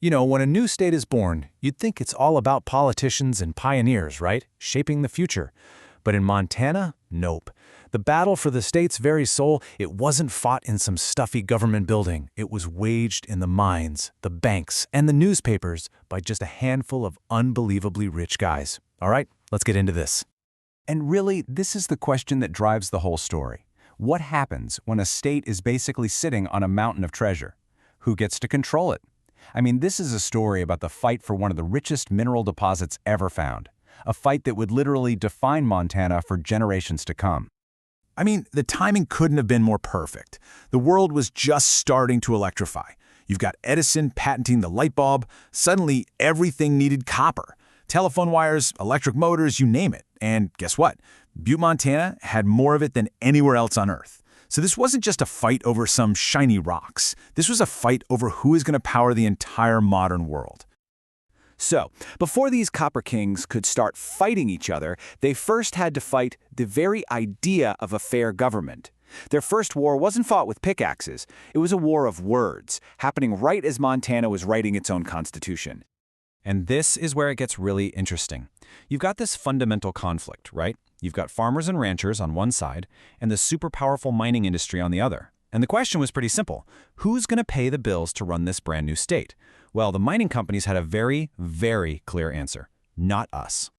When a new state is born, you'd think it's all about politicians and pioneers, right? Shaping the future. But in Montana, nope. The battle for the state's very soul, it wasn't fought in some stuffy government building. It was waged in the mines, the banks, and the newspapers by just a handful of unbelievably rich guys. All right, let's get into this. And really, this is the question that drives the whole story. What happens when a state is basically sitting on a mountain of treasure? Who gets to control it? I mean, this is a story about the fight for one of the richest mineral deposits ever found. A fight that would literally define Montana for generations to come. The timing couldn't have been more perfect. The world was just starting to electrify. You've got Edison patenting the light bulb. Suddenly, everything needed copper. Telephone wires, electric motors, you name it. And guess what? Butte, Montana had more of it than anywhere else on Earth. So this wasn't just a fight over some shiny rocks. This was a fight over who is going to power the entire modern world. So, before these Copper Kings could start fighting each other, they first had to fight the very idea of a fair government. Their first war wasn't fought with pickaxes. It was a war of words, happening right as Montana was writing its own constitution. And this is where it gets really interesting. You've got this fundamental conflict, right? You've got farmers and ranchers on one side, and the super powerful mining industry on the other. And the question was pretty simple. Who's going to pay the bills to run this brand new state? Well, the mining companies had a very, very clear answer. Not us.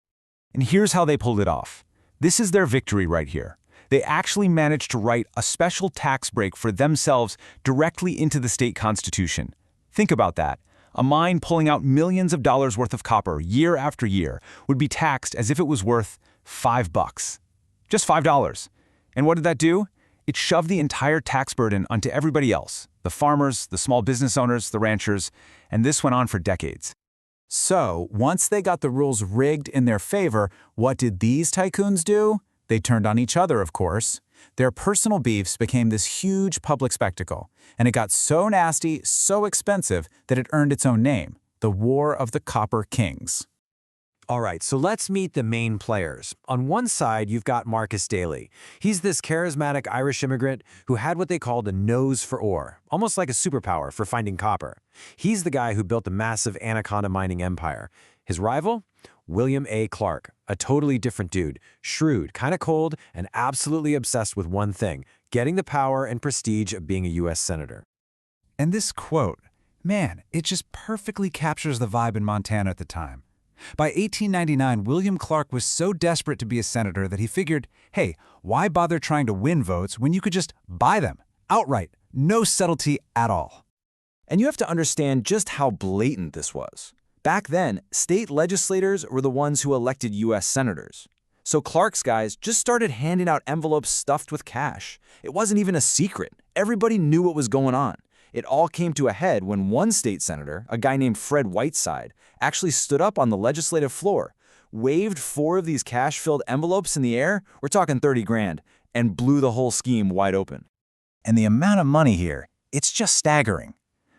And here's how they pulled it off. This is their victory right here. They actually managed to write a special tax break for themselves directly into the state constitution. Think about that. A mine pulling out millions of dollars worth of copper year after year would be taxed as if it was worth $5. Just $5. And what did that do? It shoved the entire tax burden onto everybody else. The farmers, the small business owners, the ranchers, and this went on for decades. So, once they got the rules rigged in their favor, what did these tycoons do? They turned on each other, of course. Their personal beefs became this huge public spectacle, and it got so nasty, so expensive, that it earned its own name, the War of the Copper Kings. All right, so let's meet the main players. On one side, you've got Marcus Daly. He's this charismatic Irish immigrant who had what they called a nose for ore, almost like a superpower for finding copper. He's the guy who built the massive Anaconda mining empire. His rival? William A. Clark, a totally different dude, shrewd, kind of cold, and absolutely obsessed with one thing, getting the power and prestige of being a U.S. senator. And this quote, man, it just perfectly captures the vibe in Montana at the time. By 1899, William Clark was so desperate to be a senator that he figured, hey, why bother trying to win votes when you could just buy them outright, no subtlety at all? And you have to understand just how blatant this was. Back then, state legislators were the ones who elected U.S. senators. So Clark's guys just started handing out envelopes stuffed with cash. It wasn't even a secret. Everybody knew what was going on. It all came to a head when one state senator, a guy named Fred Whiteside, actually stood up on the legislative floor, waved 4 of these cash-filled envelopes in the air, we're talking 30 grand, and blew the whole scheme wide open. And the amount of money here, it's just staggering.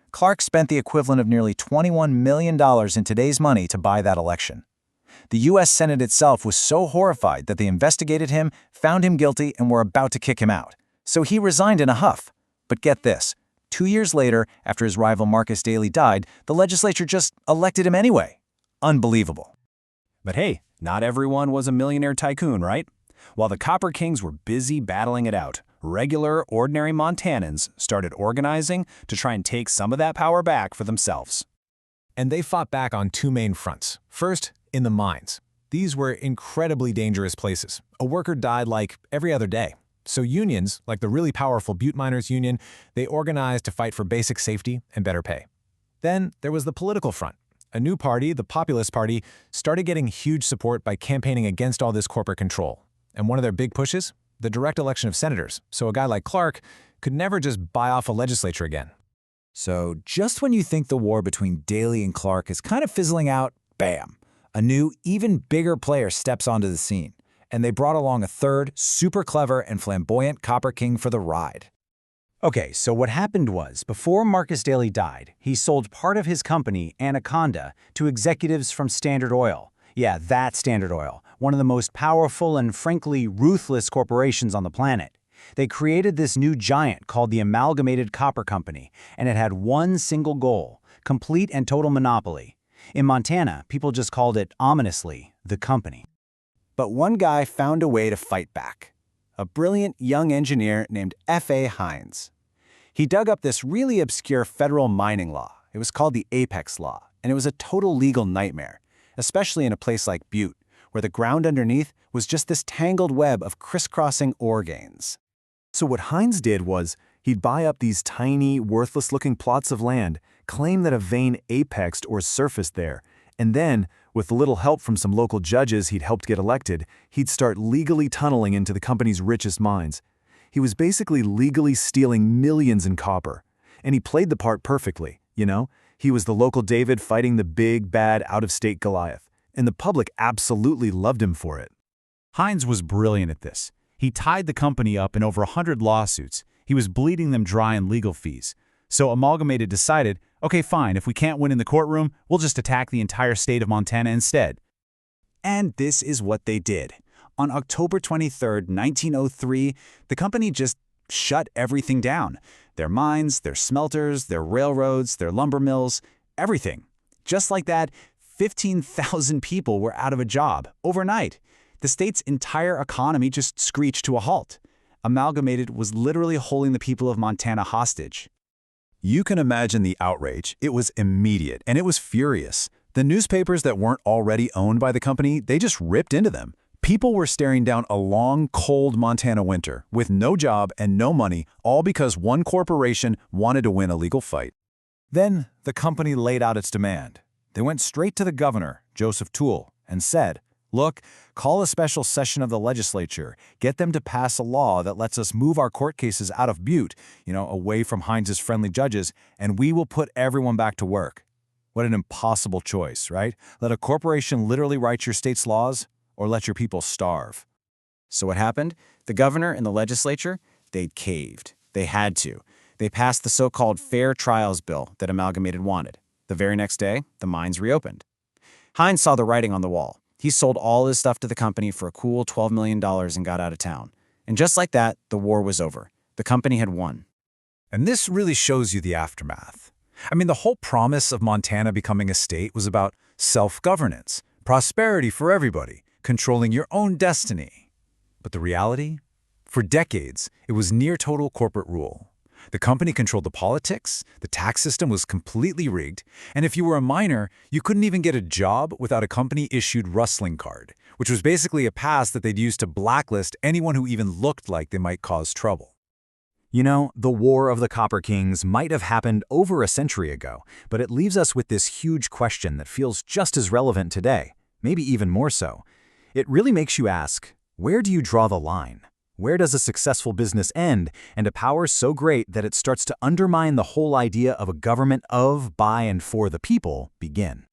Clark spent the equivalent of nearly $21 million in today's money to buy that election. The U.S. Senate itself was so horrified that they investigated him, found him guilty, and were about to kick him out. So he resigned in a huff. But get this. 2 years later, after his rival Marcus Daly died, the legislature just elected him anyway. Unbelievable. But hey, not everyone was a millionaire tycoon, right? While the Copper Kings were busy battling it out, regular, ordinary Montanans started organizing to try and take some of that power back for themselves. And they fought back on 2 main fronts. First, in the mines. These were incredibly dangerous places. A worker died like every other day. So unions, like the really powerful Butte Miners Union, they organized to fight for basic safety and better pay. Then there was the political front. A new party, the Populist Party, started getting huge support by campaigning against all this corporate control. And one of their big pushes? The direct election of senators, so a guy like Clark could never just buy off a legislature again. So just when you think the war between Daly and Clark is kind of fizzling out, bam, a new, even bigger player steps onto the scene. And they brought along a third, super clever and flamboyant Copper King for the ride. Okay, so what happened was, before Marcus Daly died, he sold part of his company, Anaconda, to executives from Standard Oil. Yeah, that Standard Oil, one of the most powerful and frankly ruthless corporations on the planet. They created this new giant called the Amalgamated Copper Company, and it had one single goal: complete and total monopoly. In Montana, people just called it, ominously, the company. But one guy found a way to fight back. A brilliant young engineer named F.A. Hines. He dug up this really obscure federal mining law. It was called the Apex Law, and it was a total legal nightmare, especially in a place like Butte, where the ground underneath was just this tangled web of crisscrossing ore gains. So what Hines did was he'd buy up these tiny, worthless-looking plots of land, claim that a vein apexed or surfaced there, and then, with a little help from some local judges he'd helped get elected, he'd start legally tunneling into the company's richest mines. He was basically legally stealing millions in copper. And he played the part perfectly, you know? He was the local David fighting the big, bad, out-of-state Goliath. And the public absolutely loved him for it. Hines was brilliant at this. He tied the company up in over 100 lawsuits. He was bleeding them dry in legal fees. So Amalgamated decided, okay, fine, if we can't win in the courtroom, we'll just attack the entire state of Montana instead. And this is what they did. On October 23, 1903, the company just shut everything down. Their mines, their smelters, their railroads, their lumber mills, everything. Just like that, 15,000 people were out of a job overnight. The state's entire economy just screeched to a halt. Amalgamated was literally holding the people of Montana hostage. You can imagine the outrage. It was immediate, and it was furious. The newspapers that weren't already owned by the company, they just ripped into them. People were staring down a long, cold Montana winter with no job and no money, all because one corporation wanted to win a legal fight. Then the company laid out its demand. They went straight to the governor, Joseph Toole, and said, look, call a special session of the legislature, get them to pass a law that lets us move our court cases out of Butte, away from Hines's friendly judges, and we will put everyone back to work. What an impossible choice, right? Let a corporation literally write your state's laws, or let your people starve. So what happened? The governor and the legislature, they'd caved. They had to. They passed the so-called Fair Trials Bill that Amalgamated wanted. The very next day, the mines reopened. Hines saw the writing on the wall. He sold all his stuff to the company for a cool $12 million and got out of town. And just like that, the war was over. The company had won. And this really shows you the aftermath. I mean, the whole promise of Montana becoming a state was about self-governance, prosperity for everybody, controlling your own destiny. But the reality? For decades, it was near-total corporate rule. The company controlled the politics, the tax system was completely rigged, and if you were a miner, you couldn't even get a job without a company-issued rustling card, which was basically a pass that they'd use to blacklist anyone who even looked like they might cause trouble. The War of the Copper Kings might have happened over a century ago, but it leaves us with this huge question that feels just as relevant today, maybe even more so. It really makes you ask, where do you draw the line? Where does a successful business end and a power so great that it starts to undermine the whole idea of a government of, by, and for the people begin?